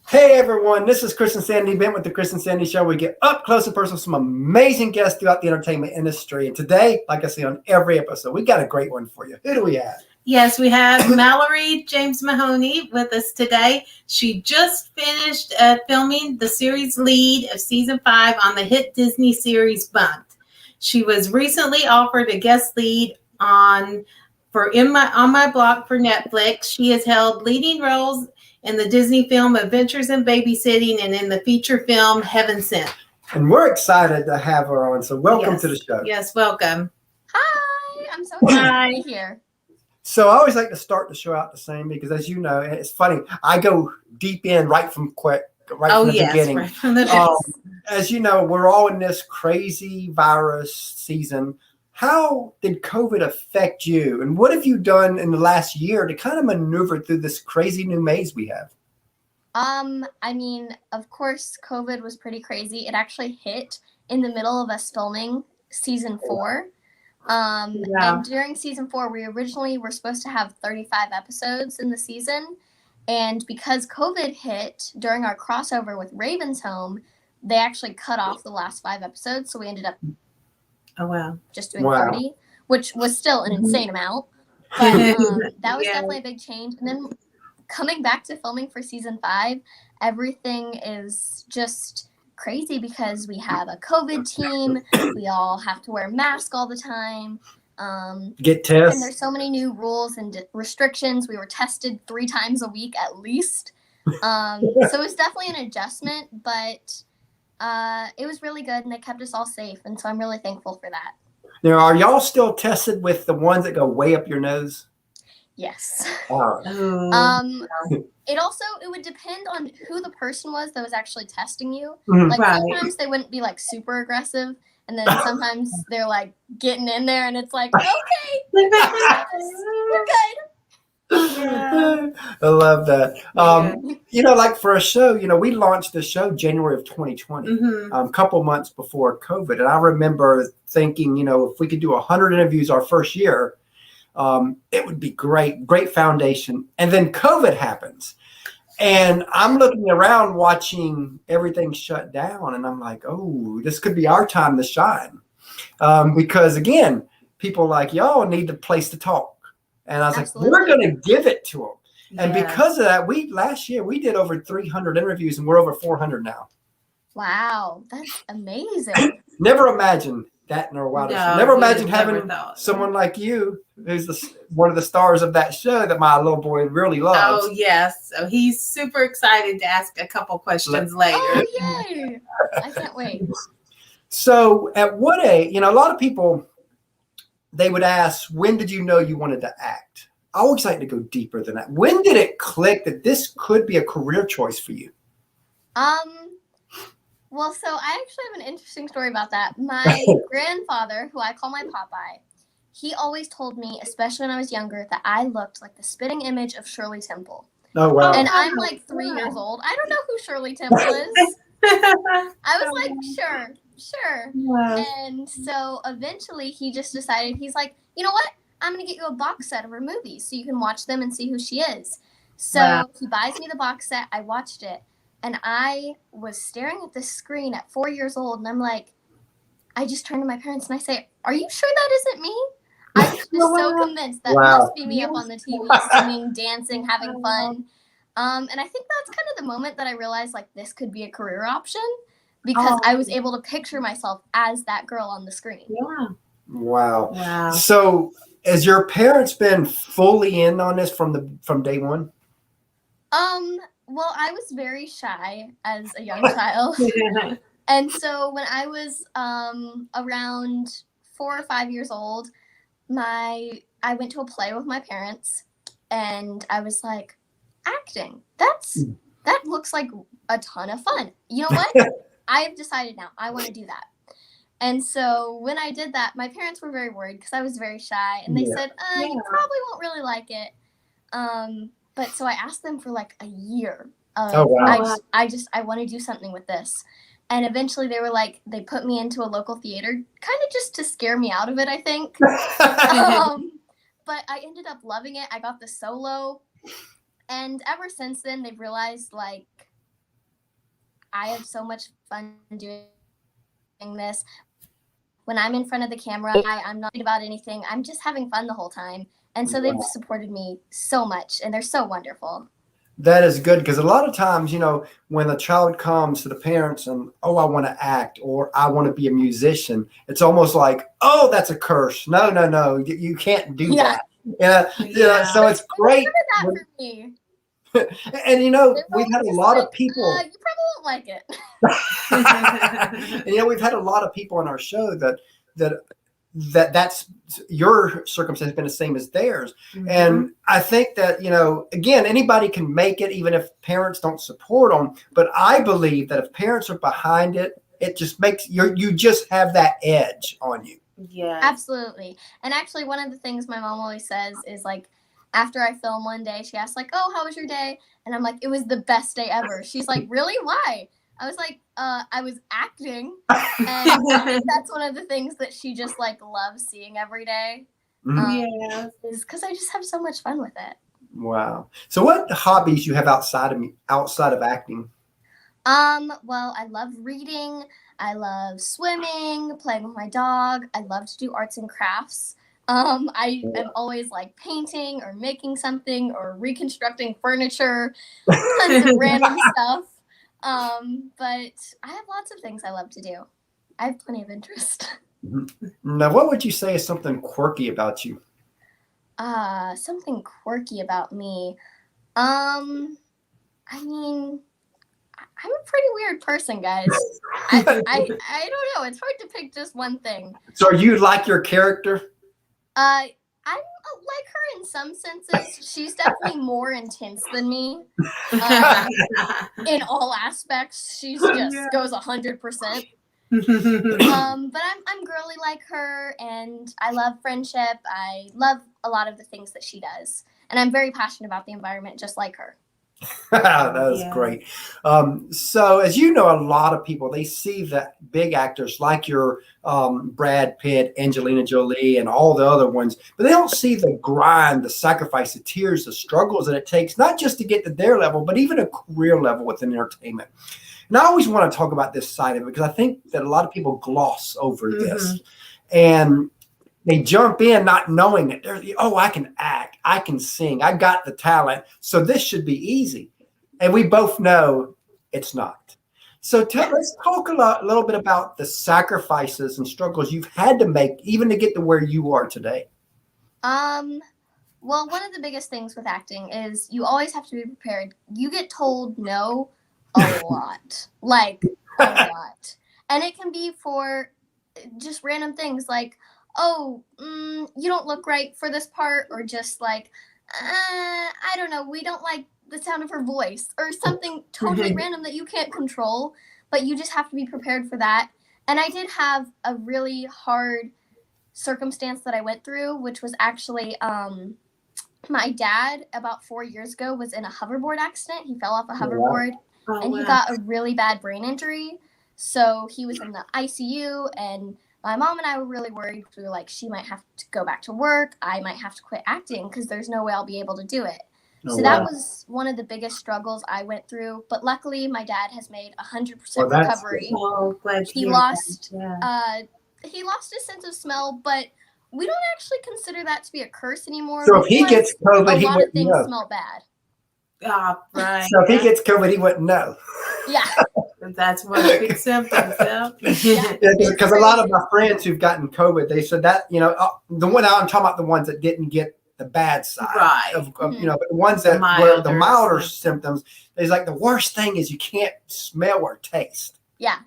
Hey everyone, this is Chris and Sandy Bent with the Chris and Sandy Show. We get up close and personal with some amazing guests throughout the entertainment industry. And today, like I say on every episode, we got a great one for you. Who do we have? Yes, we have Mallory James Mahoney with us today. She just finished filming the series lead of season 5 on the hit Disney series Bunk'd. She was recently offered a guest lead on My Block for Netflix. She has held leading roles in the Disney film Adventures in Babysitting and in the feature film Heaven Sent. And we're excited to have her on. So welcome to the show. Yes, welcome. Hi, I'm so excited to be here. So I always like to start the show out the same because, as you know, it's funny. I go deep in right from the beginning. Right from the as you know, we're all in this crazy virus season. How did COVID affect you? And what have you done in the last year to kind of maneuver through this crazy new maze we have? I mean, of course, COVID was pretty crazy. It actually hit in the middle of us filming season 4. And during season 4, we originally were supposed to have 35 episodes in the season. And because COVID hit during our crossover with Raven's Home, they actually cut off the last 5 episodes. So we ended up just doing 30, which was still an insane amount. But that was definitely a big change. And then coming back to filming for season 5, everything is just crazy because we have a COVID team. We all have to wear masks all the time. Get tests. And there's so many new rules and restrictions. We were tested 3 times a week at least. So it was definitely an adjustment, but it was really good and they kept us all safe. And so I'm really thankful for that. Now, are y'all still tested with the ones that go way up your nose? Yes. It would depend on who the person was that was actually testing you. Like sometimes they wouldn't be like super aggressive, and then sometimes they're like getting in there, and it's like, okay, you're good. I love that. Like for a show, we launched the show January of 2020, a couple months before COVID, and I remember thinking, if we could do 100 interviews our first year, it would be great foundation. And then COVID happens. And I'm looking around watching everything shut down. And I'm like, oh, this could be our time to shine. Because, again, people like y'all need a place to talk. And I was like, we're going to give it to them. Yeah. And because of that, last year we did over 300 interviews and we're over 400 now. Wow, that's amazing. Never imagined that in our wildest. Never imagined having someone like you, who's one of the stars of that show that my little boy really loves. Oh, yes. So he's super excited to ask a couple questions later. Oh, yay. I can't wait. So at what age, a lot of people, they would ask, when did you know you wanted to act? I always like to go deeper than that. When did it click that this could be a career choice for you? Well, so I actually have an interesting story about that. My grandfather, who I call my Popeye, he always told me, especially when I was younger, that I looked like the spitting image of Shirley Temple. Oh, wow. And I'm like 3 years old. I don't know who Shirley Temple is. I was like, sure. Wow. And so eventually he just decided, he's like, you know what? I'm going to get you a box set of her movies so you can watch them and see who she is. So he buys me the box set. I watched it. And I was staring at the screen at 4 years old, and I'm like, I just turned to my parents and I say, are you sure that isn't me? I was just so convinced that must be me up on the TV, singing, dancing, having fun. And I think that's kind of the moment that I realized, like, this could be a career option because I was able to picture myself as that girl on the screen. Yeah. Wow. So has your parents been fully in on this from day one? Well, I was very shy as a young child. And so when I was around 4 or 5 years old, I went to a play with my parents and I was like, acting, that looks like a ton of fun. You know what? I've decided now I want to do that. And so when I did that, my parents were very worried because I was very shy and they said, you probably won't really like it. But so I asked them for like a year. I want to do something with this. And eventually they were like, they put me into a local theater, kind of just to scare me out of it, I think. But I ended up loving it. I got the solo. And ever since then, they've realized, like, I have so much fun doing this. When I'm in front of the camera, I'm not about anything. I'm just having fun the whole time. And so they've supported me so much, and they're so wonderful. That is good, because a lot of times, when a child comes to the parents and, oh, I want to act, or I want to be a musician, it's almost like, oh, that's a curse. No, you can't do that. So it's great. That for me. And we've had a lot of people. You probably won't like it. And we've had a lot of people on our show that's your circumstance has been the same as theirs. Mm-hmm. And I think that, again, anybody can make it, even if parents don't support them. But I believe that if parents are behind it, it just makes you just have that edge on you. Yeah, absolutely. And actually, one of the things my mom always says is like, after I film one day, she asks like, "Oh, how was your day?" And I'm like, "It was the best day ever." She's like, "Really? Why?" I was like, I was acting. And that's one of the things that she just like loves seeing every day. Is because I just have so much fun with it. Wow. So what hobbies you have outside of acting? Well, I love reading. I love swimming, playing with my dog. I love to do arts and crafts. I am always like painting or making something or reconstructing furniture, tons of random stuff. But I have lots of things I love to do. I have plenty of interest. Now, what would you say is something quirky about you? Something quirky about me. I mean, I'm a pretty weird person, guys. I don't know. It's hard to pick just one thing. So, are you like your character? I'm like her in some senses. She's definitely more intense than me. In all aspects, she just goes 100%. But I'm girly like her, and I love friendship. I love a lot of the things that she does, and I'm very passionate about the environment, just like her. That is great. So as you know, a lot of people, they see the big actors like your Brad Pitt, Angelina Jolie, and all the other ones, but they don't see the grind, the sacrifice, the tears, the struggles that it takes, not just to get to their level, but even a career level within entertainment. And I always want to talk about this side of it, because I think that a lot of people gloss over this, and they jump in not knowing that I can act, I can sing, I got the talent, so this should be easy. And we both know it's not. So let's talk a little bit about the sacrifices and struggles you've had to make even to get to where you are today. Well, one of the biggest things with acting is you always have to be prepared. You get told no a lot, like a lot. And it can be for just random things like, oh, you don't look right for this part, or just like, I don't know, we don't like the sound of her voice, or something totally random that you can't control, but you just have to be prepared for that. And I did have a really hard circumstance that I went through, which was actually my dad about 4 years ago was in a hoverboard accident. He fell off a hoverboard and he got a really bad brain injury. So he was in the ICU, and my mom and I were really worried. We were like, she might have to go back to work. I might have to quit acting because there's no way I'll be able to do it. That was one of the biggest struggles I went through. But luckily, my dad has made 100% recovery. He lost his sense of smell, but we don't actually consider that to be a curse anymore. So if he gets COVID, a lot of things smell bad. Right. So if he gets COVID, he wouldn't know. Yeah. That's one of the big symptoms. Because a lot of my friends who've gotten COVID, they said that, the one I'm talking about, the ones that didn't get the bad side, but the ones that were the milder symptoms, it's like the worst thing is you can't smell or taste. Yeah.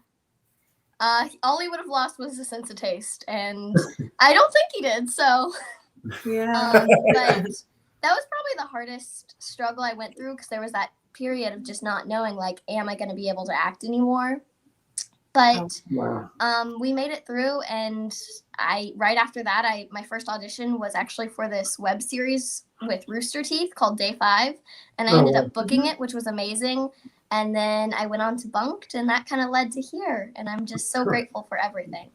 All he would have lost was the sense of taste, and I don't think he did. So, but that was probably the hardest struggle I went through, because there was that period of just not knowing, like, am I going to be able to act anymore? But we made it through, and right after that, my first audition was actually for this web series with Rooster Teeth called Day 5, and I ended up booking it, which was amazing. And then I went on to Bunk'd, and that kind of led to here, and I'm just so grateful for everything.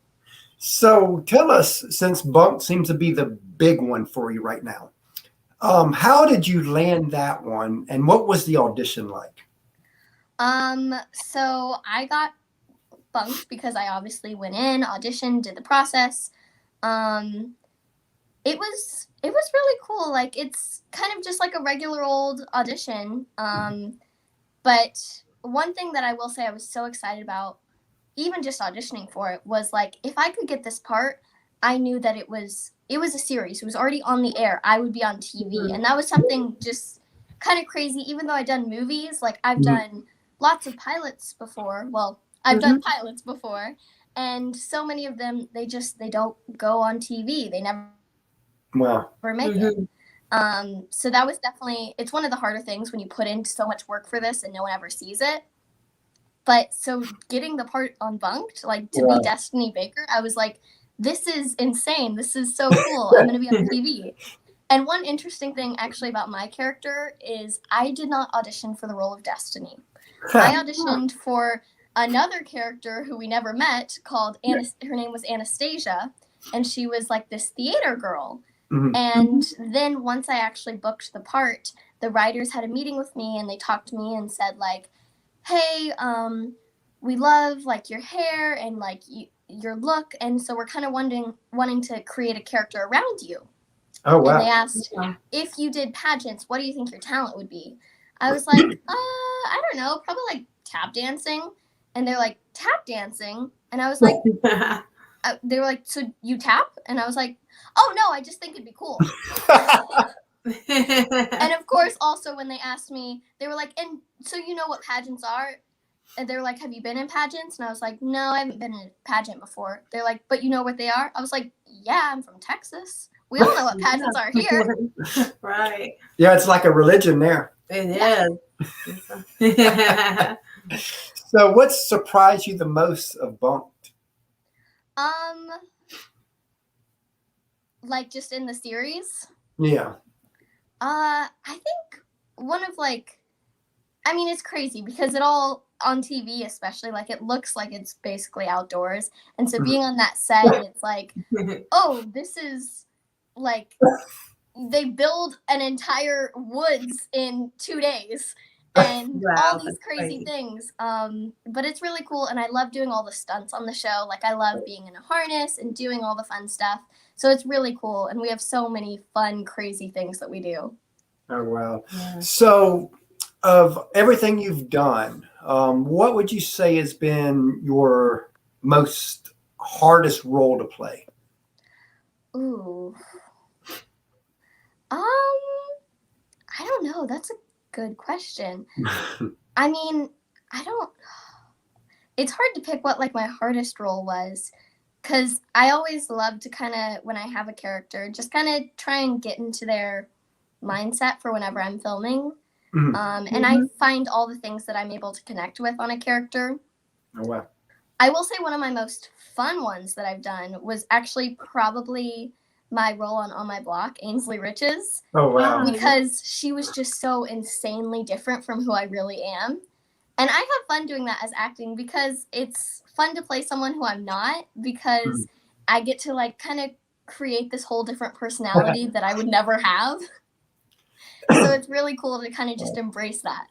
So tell us, since Bunk'd seems to be the big one for you right now, how did you land that one, and what was the audition like? So I got Bunk'd because I obviously went in, auditioned, did the process. It was really cool. Like, it's kind of just like a regular old audition. But one thing that I will say I was so excited about, even just auditioning for it, was like, if I could get this part, I knew that it was a series. It was already on the air. I would be on TV, and that was something just kind of crazy. Even though I've done movies, like I've done lots of pilots before. Well, I've done pilots before, and so many of them they don't go on TV. They never make it. So that was definitely, it's one of the harder things when you put in so much work for this and no one ever sees it. But so getting the part on Bunk'd, like to be Destiny Baker, I was like, this is insane. This is so cool. I'm going to be on TV. And one interesting thing actually about my character is I did not audition for the role of Destiny. I auditioned for another character who we never met called, her name was Anastasia, and she was like this theater girl. And then once I actually booked the part, the writers had a meeting with me and they talked to me and said like, hey, we love like your hair and like your look, and so we're kind of wanting to create a character around you. Oh, wow. And they asked, if you did pageants, what do you think your talent would be? I was like, I don't know, probably like tap dancing. And they're like, tap dancing? And I was like, they were like, so you tap? And I was like, oh no, I just think it'd be cool. And of course, also when they asked me, they were like, and so you know what pageants are? And they were like, have you been in pageants? And I was like, no, I haven't been in a pageant before. They're like, but you know what they are? I was like, yeah, I'm from Texas. We all know what pageants are here. Right. Yeah, it's like a religion there. It is. So what surprised you the most of Bunk'd? Like just in the series? Yeah. I think one of like, I mean, it's crazy because it all on TV, especially, like it looks like it's basically outdoors. And so being on that set, it's like, oh, this is like, they build an entire woods in 2 days and all these crazy things. But it's really cool. And I love doing all the stunts on the show. Like I love being in a harness and doing all the fun stuff. So it's really cool. And we have so many fun, crazy things that we do. Oh, wow. Yeah. So of everything you've done, what would you say has been your most hardest role to play? Ooh. I don't know. That's a good question. I mean, it's hard to pick what like my hardest role was, because I always love to kind of, when I have a character, just kind of try and get into their mindset for whenever I'm filming. And I find all the things that I'm able to connect with on a character. Oh, wow. I will say one of my most fun ones that I've done was actually probably my role on My Block, Ainsley Riches. Oh, wow. Because she was just so insanely different from who I really am. And I have fun doing that as acting because it's fun to play someone who I'm not, because I get to like kind of create this whole different personality that I would never have. So it's really cool to kind of just embrace that.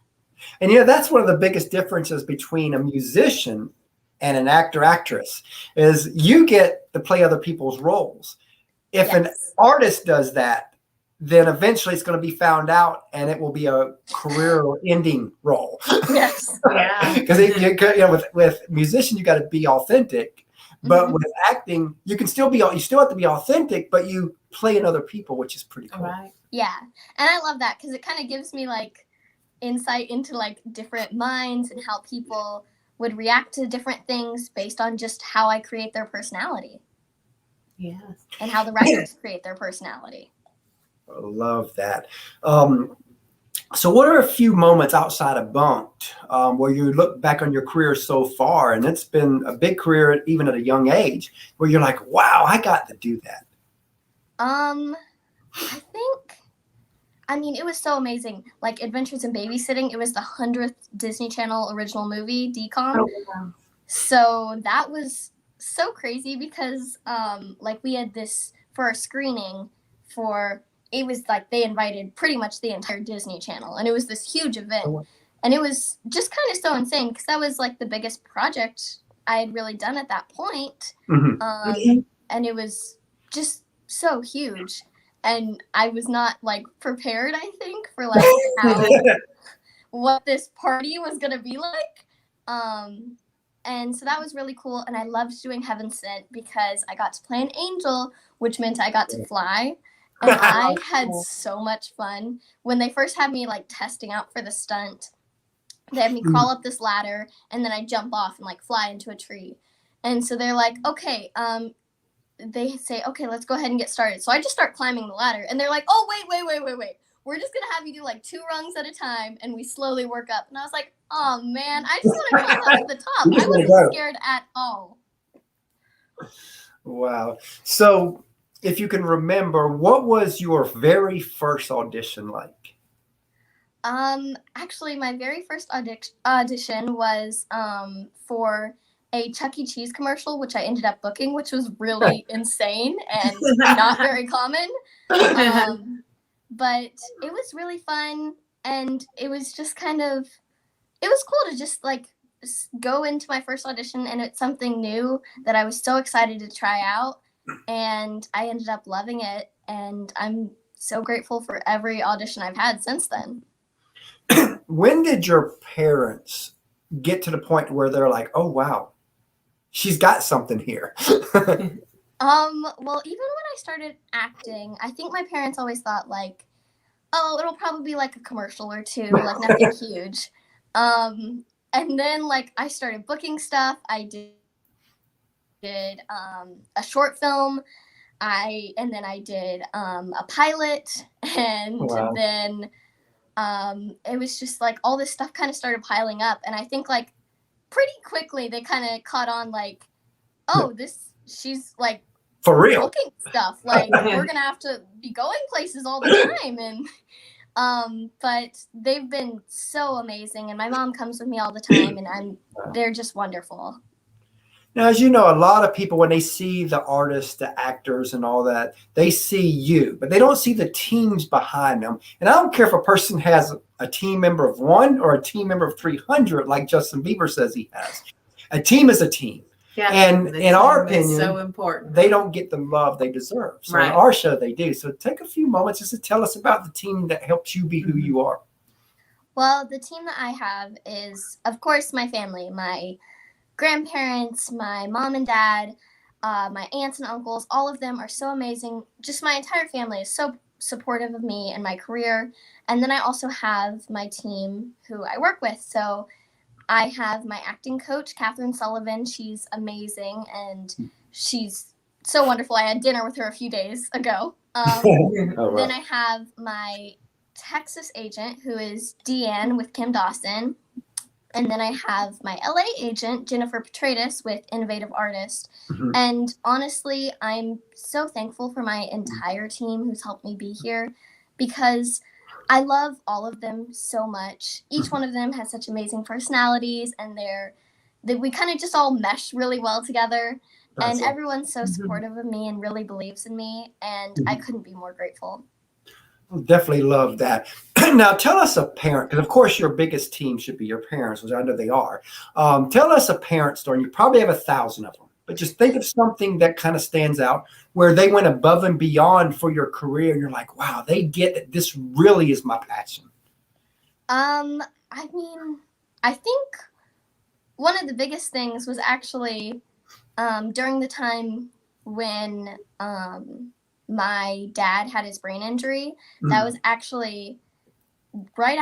And you know, that's one of the biggest differences between a musician and an actress is you get to play other people's roles. If an artist does that, then eventually it's going to be found out and it will be a career-ending role. Yes. Yeah. Because you know, with musician, you got to be authentic. But with acting, you still have to be authentic, but you play in other people, which is pretty cool. Right. Yeah. And I love that because it kind of gives me like insight into like different minds and how people would react to different things based on just how I create their personality. Yes. And how the writers create their personality. I love that. So what are a few moments outside of Bunk'd where you look back on your career so far, and it's been a big career even at a young age, where you're like, wow, I got to do that? I mean, it was so amazing. Like Adventures in Babysitting, it was the 100th Disney Channel original movie, DCOM. Oh, wow. So that was so crazy because like we had this for a screening it was like they invited pretty much the entire Disney Channel, and it was this huge event. And it was just kind of so insane because that was like the biggest project I had really done at that point. And it was just so huge. And I was not like prepared, I think, for like what this party was going to be like. And so that was really cool. And I loved doing Heaven Sent because I got to play an angel, which meant I got to fly. And I had so much fun. When they first had me like testing out for the stunt, they had me crawl up this ladder and then I jump off and like fly into a tree. And so they're like, okay, they say, okay, let's go ahead and get started. So I just start climbing the ladder and they're like, oh, wait. We're just going to have you do like 2 rungs at a time and we slowly work up. And I was like, oh man, I just want to climb up to the top. I wasn't scared at all. Wow. So if you can remember, what was your very first audition like? Actually, my very first audition was for a Chuck E. Cheese commercial, which I ended up booking, which was really insane and not very common. But it was really fun, and it was just it was cool to just like go into my first audition, and it's something new that I was so excited to try out, and I ended up loving it, and I'm so grateful for every audition I've had since then. When did your parents get to the point where they're like, oh, wow, she's got something here? Well, even when I started acting, I think my parents always thought like, oh, it'll probably be like a commercial or 2, like nothing huge. And then like I started booking stuff. I did a short film. And then I did a pilot, and then it was just like all this stuff kind of started piling up, and I think like pretty quickly they kind of caught on like, oh, she's like for real booking stuff, like we're gonna have to be going places all the time. And but they've been so amazing, and my mom comes with me all the time, and they're just wonderful. Now, as you know, a lot of people, when they see the artists, the actors and all that, they see you, but they don't see the teams behind them. And I don't care if a person has a team member of 1 or a team member of 300, like Justin Bieber says he has. A team is a team. Yeah, and in our opinion, so important. They don't get the love they deserve. So in our show, they do. So take a few moments just to tell us about the team that helps you be who you are. Well, the team that I have is, of course, my family, my grandparents, my mom and dad, my aunts and uncles. All of them are so amazing. Just my entire family is so supportive of me and my career. And then I also have my team who I work with. So I have my acting coach, Catherine Sullivan. She's amazing, and she's so wonderful. I had dinner with her a few days ago. Then I have my Texas agent, who is Deanne with Kim Dawson. And then I have my LA agent, Jennifer Petratus, with Innovative Artist. And honestly, I'm so thankful for my entire team who's helped me be here, because I love all of them so much. Each one of them has such amazing personalities, and we kind of just all mesh really well together. And everyone's so supportive of me and really believes in me, and I couldn't be more grateful. Definitely love that. Now, tell us a parent, because of course your biggest team should be your parents, which I know they are. Tell us a parent story. You probably have 1,000 of them, but just think of something that kind of stands out where they went above and beyond for your career. And you're like, wow, they get it. This really is my passion. I mean, I think one of the biggest things was actually during the time when my dad had his brain injury. That was actually right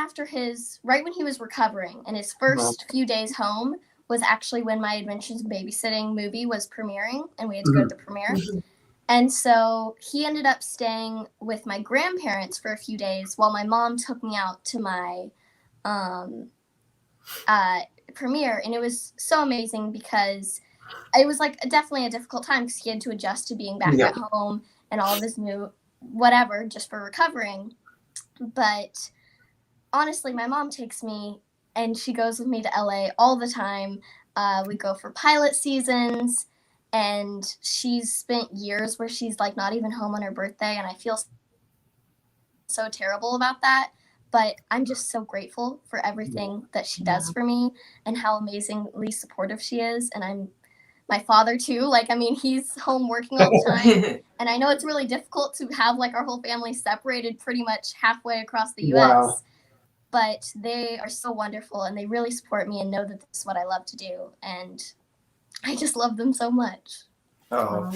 when he was recovering, and his first few days home was actually when my Adventures in Babysitting movie was premiering, and we had to go to the premiere. And so he ended up staying with my grandparents for a few days while my mom took me out to my premiere. And it was so amazing because it was like definitely a difficult time because he had to adjust to being back at home and all of his new whatever just for recovering. But honestly, my mom takes me and she goes with me to LA all the time. We go for pilot seasons, and she's spent years where she's like not even home on her birthday, and I feel so terrible about that. But I'm just so grateful for everything that she does for me and how amazingly supportive she is. And my father too. Like, I mean, he's home working all the time. And I know it's really difficult to have like our whole family separated pretty much halfway across the US. Wow. But they are so wonderful and they really support me and know that this is what I love to do. And I just love them so much. Oh,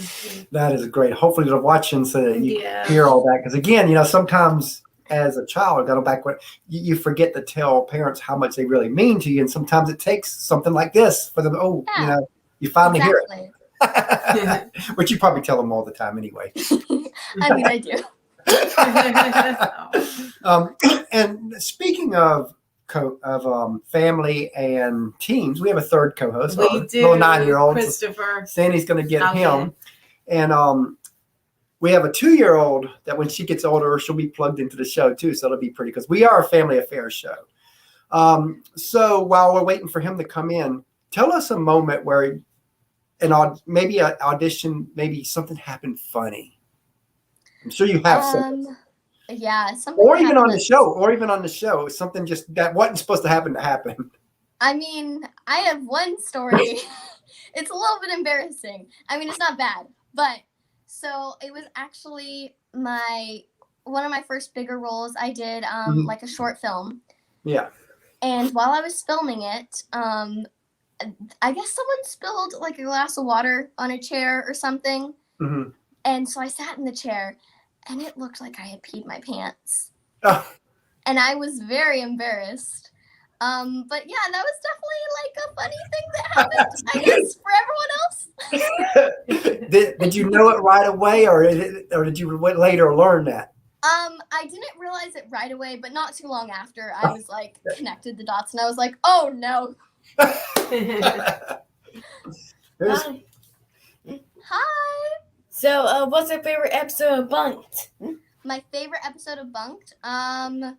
that is great. Hopefully they're watching so that you Yeah. hear all that. Because again, sometimes as a child, going back when you forget to tell parents how much they really mean to you. And sometimes it takes something like this for them. Yeah. You finally hear Exactly. it. Which you probably tell them all the time anyway. I mean, I do. And speaking of family and teams, we have a third co-host. We do. Little 9-year-old. Christopher. Sandy's going to get Okay. him. And we have a 2-year-old that when she gets older, she'll be plugged into the show too. So it'll be pretty, because we are a family affairs show. So while we're waiting for him to come in, tell us a moment where maybe an audition, maybe something happened funny. I'm sure you have some. Yeah, something. Or even on the show, something just that wasn't supposed to happen. I mean, I have one story. It's a little bit embarrassing. I mean, it's not bad, but so it was actually one of my first bigger roles. I did like a short film. Yeah. And while I was filming it, I guess someone spilled like a glass of water on a chair or something. Mm-hmm. And so I sat in the chair and it looked like I had peed my pants. Oh. And I was very embarrassed. But yeah, that was definitely like a funny thing that happened, I guess, for everyone else. Did you know it right away, or did you later learn that? I didn't realize it right away, but not too long after, I was like connected the dots, and I was like, oh no. Hi. So, what's your favorite episode of Bunk'd? My favorite episode of Bunk'd? Well,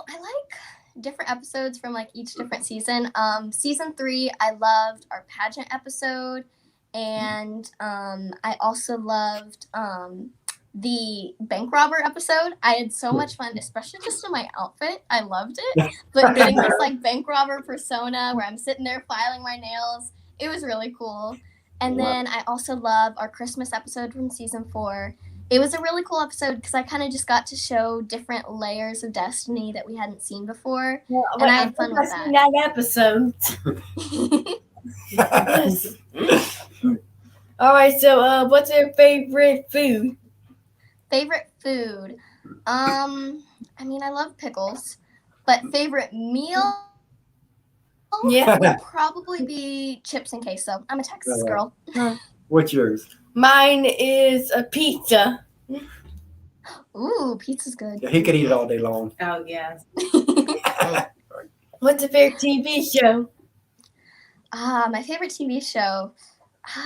I like different episodes from like each different season. Season 3, I loved our pageant episode, and I also loved the bank robber episode. I had so much fun, especially just in my outfit. I loved it. But getting this like bank robber persona where I'm sitting there filing my nails, it was really cool. And then I also love our Christmas episode from season 4. It was a really cool episode because I kind of just got to show different layers of Destiny that we hadn't seen before. Well, and I had fun with that. That episode. Yes. All right, so what's your favorite food? Favorite food? I mean, I love pickles, but favorite meal? Yeah. Would probably be chips and queso. I'm a Texas girl. What's yours? Mine is a pizza. Ooh, pizza's good. Yeah, he could eat it all day long. Oh, yes. What's your favorite TV show? My favorite TV show.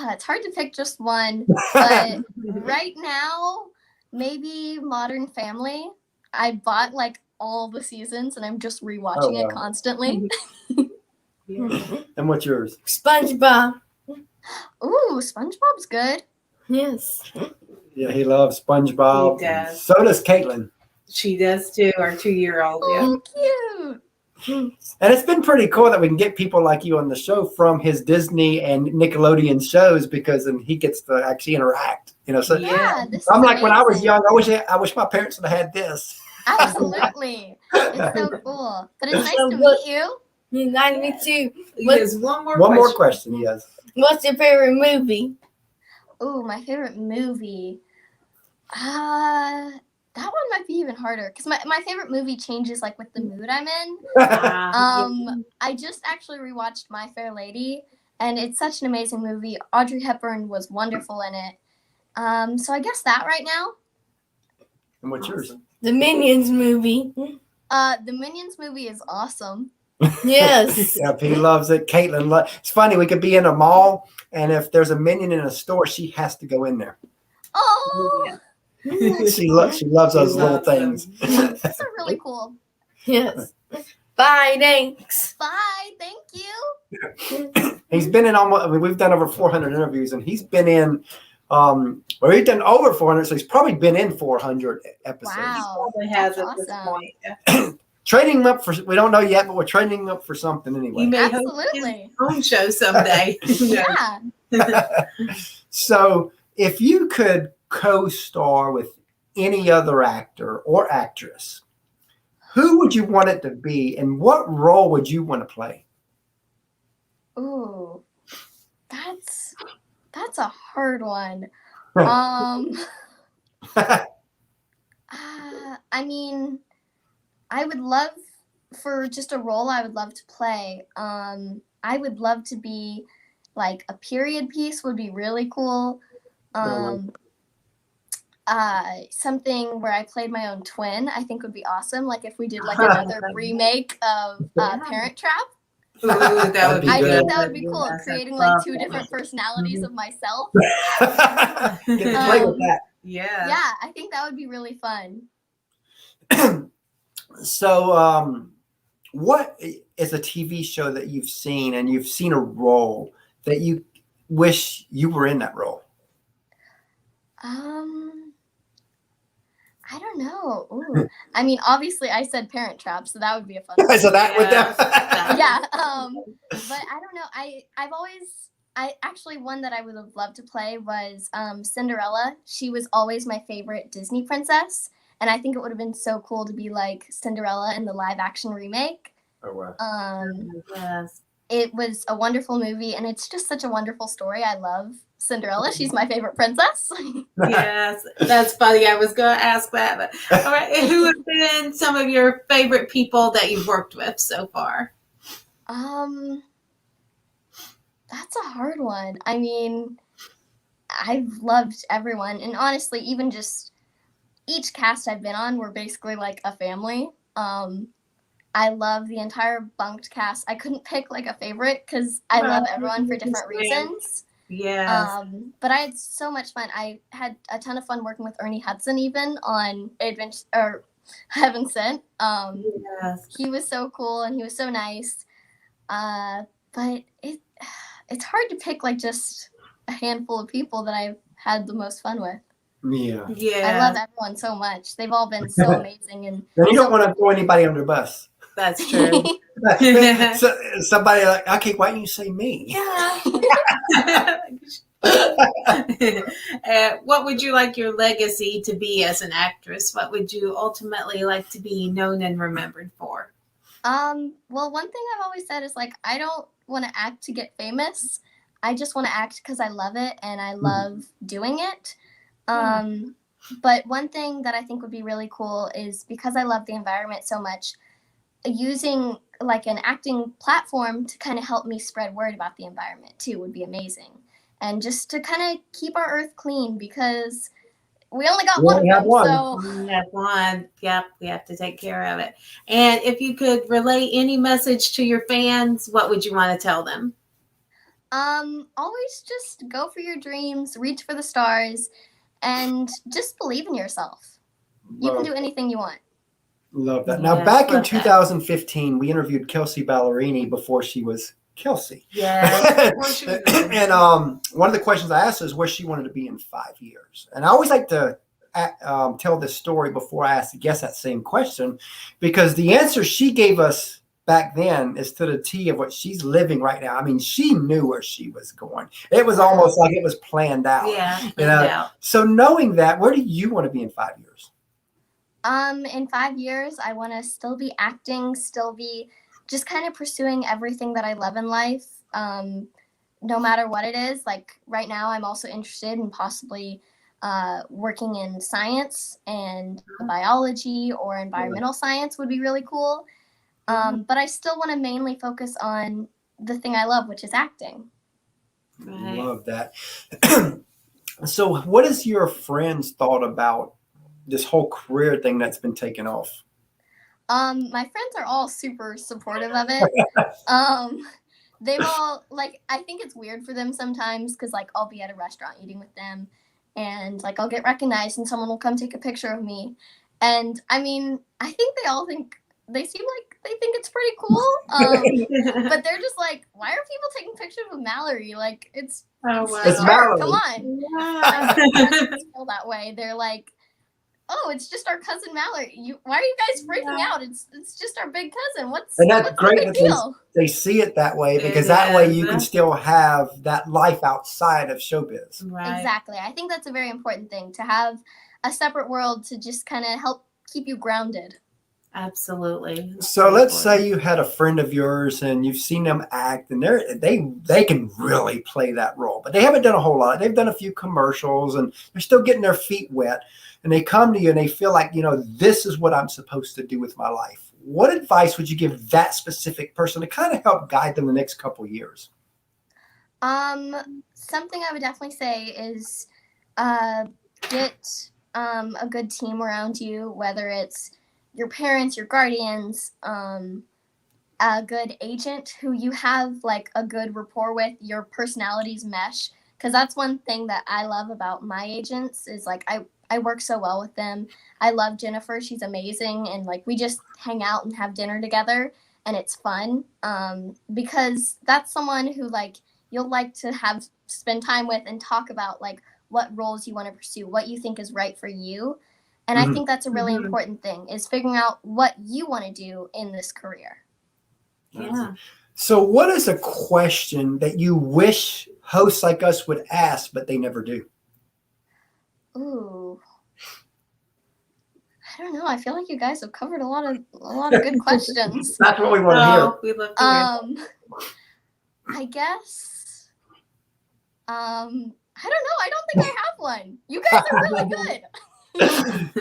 It's hard to pick just one, but right now, maybe Modern Family. I bought like all the seasons and I'm just rewatching it constantly. And what's yours? SpongeBob. Ooh, SpongeBob's good. Yes. Yeah, he loves SpongeBob. He does. So does Caitlin. She does too, our 2-year-old. Oh, cute. And it's been pretty cool that we can get people like you on the show from his Disney and Nickelodeon shows, because then he gets to actually interact. So Yeah, I'm like, when I was young, I wish my parents would have had this. Absolutely. It's so cool. But it's nice to meet you. Nice to meet you. There's one more question he has. What's your favorite movie? Ooh, my favorite movie. That one might be even harder because my favorite movie changes like with the mood I'm in. I just actually rewatched My Fair Lady, and it's such an amazing movie. Audrey Hepburn was wonderful in it. So I guess that right now. And what's yours? The Minions movie. The Minions movie is awesome. Yes. Yep, he loves it. Caitlin, it's funny. We could be in a mall, and if there's a Minion in a store, she has to go in there. Oh, Yeah. She loves those little things. that's really cool. Yes. Bye. Thanks. Bye. Thank you. He's been in we've done over 400 interviews, and he's been in Well, he's done over 400, so he's probably been in 400 episodes. Wow. Probably has That's at this awesome. point. Training him up for, we don't know yet, but we're training him up for something anyway. He may host Absolutely. his own show someday. Who knows? Yeah. So if you could co-star with any other actor or actress, who would you want it to be, and what role would you want to play? Ooh, that's a hard one. I mean, I would love for just a role I would love to play. I would love to be like a period piece would be really cool. Something where I played my own twin, I think would be awesome. Like if we did like another remake of Parent Trap. Ooh, that would be I good. think that would be cool. Creating like two different personalities of myself. Get to play with that. Yeah. Yeah, I think that would be really fun. So, what is a TV show that you've seen and you've seen a role that you wish you were in that role? I don't know. Ooh. I mean, obviously, I said Parent Trap, so that would be a fun one. So that would Yeah. But I don't know. I actually one that I would have loved to play was Cinderella. She was always my favorite Disney princess, and I think it would have been so cool to be like Cinderella in the live action remake. Oh wow. Yes. It was a wonderful movie, and it's just such a wonderful story. I love Cinderella. She's my favorite princess. Yes, that's funny. I was going to ask that. But, all right, who have been some of your favorite people that you've worked with so far? That's a hard one. I mean, I've loved everyone, and honestly, even just each cast I've been on, we're basically like a family. I love the entire Bunk'd cast. I couldn't pick like a favorite because I love everyone for different reasons. Yeah. But I had so much fun. I had a ton of fun working with Ernie Hudson even on Adventure or Heaven Sent. Yes. He was so cool and he was so nice. But it's hard to pick like just a handful of people that I've had the most fun with. Yeah. Yeah. I love everyone so much. They've all been so amazing. And Then you don't want to throw anybody under the bus. That's true. So, somebody like, okay, why don't you say me? What would you like your legacy to be as an actress? What would you ultimately like to be known and remembered for? Well, one thing I've always said is like I don't want to act to get famous. I just want to act because I love it and I love doing it. But one thing that I think would be really cool is because I love the environment so much, using like an acting platform to kind of help me spread word about the environment too would be amazing. And just to kind of keep our earth clean because we only got one of them. So we have one. Yep, we have to take care of it. And if you could relay any message to your fans, what would you want to tell them? Always just go for your dreams, reach for the stars, and just believe in yourself. You can do anything you want. Love that. Now, back in 2015, we interviewed Kelsey Ballerini before she was Kelsey. Yeah. And one of the questions I asked is where she wanted to be in 5 years. And I always like to tell this story before I ask the guest that same question, because the answer she gave us back then is to the T of what she's living right now. I mean, she knew where she was going. It was almost like it was planned out. Yeah. So knowing that, where do you want to be in 5 years? In 5 years, I want to still be acting, still be just kind of pursuing everything that I love in life, no matter what it is. Like right now, I'm also interested in possibly working in science and biology or environmental science would be really cool. But I still want to mainly focus on the thing I love, which is acting. Right. Love that. So what has your friends thought about this whole career thing that's been taken off? My friends are all super supportive of it. They've all like, I think it's weird for them sometimes because like I'll be at a restaurant eating with them and like I'll get recognized and someone will come take a picture of me. And I mean, I think they all think they seem like they think it's pretty cool. But they're just like, why are people taking pictures with Mallory? Like, it's Oh, wow. It's her. Mallory. Come on. Yeah. Feel that way. They're like, oh, it's just our cousin Mallory. Why are you guys freaking out? It's just our big cousin. What's that's great the big that deal? they see it that way, because It that way is. you can still have that life outside of showbiz. Right. Exactly. I think that's a very important thing, to have a separate world to just kind of help keep you grounded. Absolutely. So let's say you had a friend of yours and you've seen them act, and they can really play that role, but they haven't done a whole lot. They've done a few commercials and they're still getting their feet wet, and they come to you and they feel like, this is what I'm supposed to do with my life. What advice would you give that specific person to kind of help guide them the next couple of years? Something I would definitely say is get a good team around you, whether it's your parents, your guardians, a good agent who you have like a good rapport with, your personalities mesh. Because that's one thing that I love about my agents is like I work so well with them. I love Jennifer. She's amazing. And like we just hang out and have dinner together, and it's fun because that's someone who like you'll like to spend time with and talk about like what roles you want to pursue, what you think is right for you. And I think that's a really important thing, is figuring out what you want to do in this career. Yeah. So what is a question that you wish hosts like us would ask, but they never do? Ooh. I don't know. I feel like you guys have covered a lot of good questions. That's what we want to hear. We love to hear. I guess. I don't know. I don't think I have one. You guys are really good.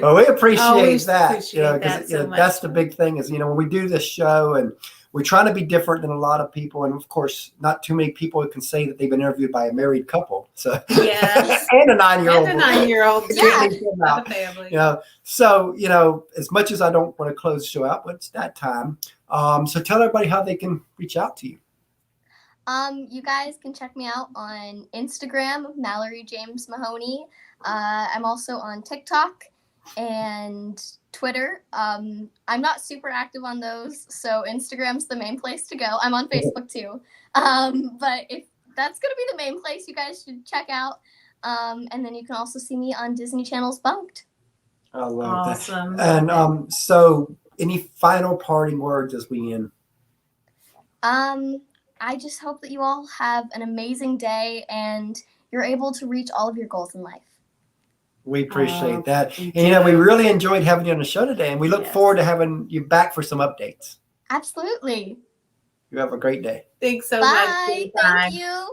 Well, we appreciate that. appreciate because that so much. that's the big thing is, when we do this show and we're trying to be different than a lot of people, and of course, not too many people can say that they've been interviewed by a married couple. So Yes. and a 9-year-old. And a 9-year-old. Yeah. The family. So as much as I don't want to close the show out, but it's that time. So tell everybody how they can reach out to you. You guys can check me out on Instagram, Mallory James Mahoney. I'm also on TikTok and Twitter. I'm not super active on those, so Instagram's the main place to go. I'm on Facebook too. But if that's going to be the main place, you guys should check out. And then you can also see me on Disney Channel's Bunk'd. I love Awesome. that. And so any final parting words as we end? I just hope that you all have an amazing day and you're able to reach all of your goals in life. We appreciate that. thank And we you. really enjoyed having you on the show today, and we look Yes. forward to having you back for some updates. Absolutely. You have a great day. Thanks so much. for Bye. your time. Thank you.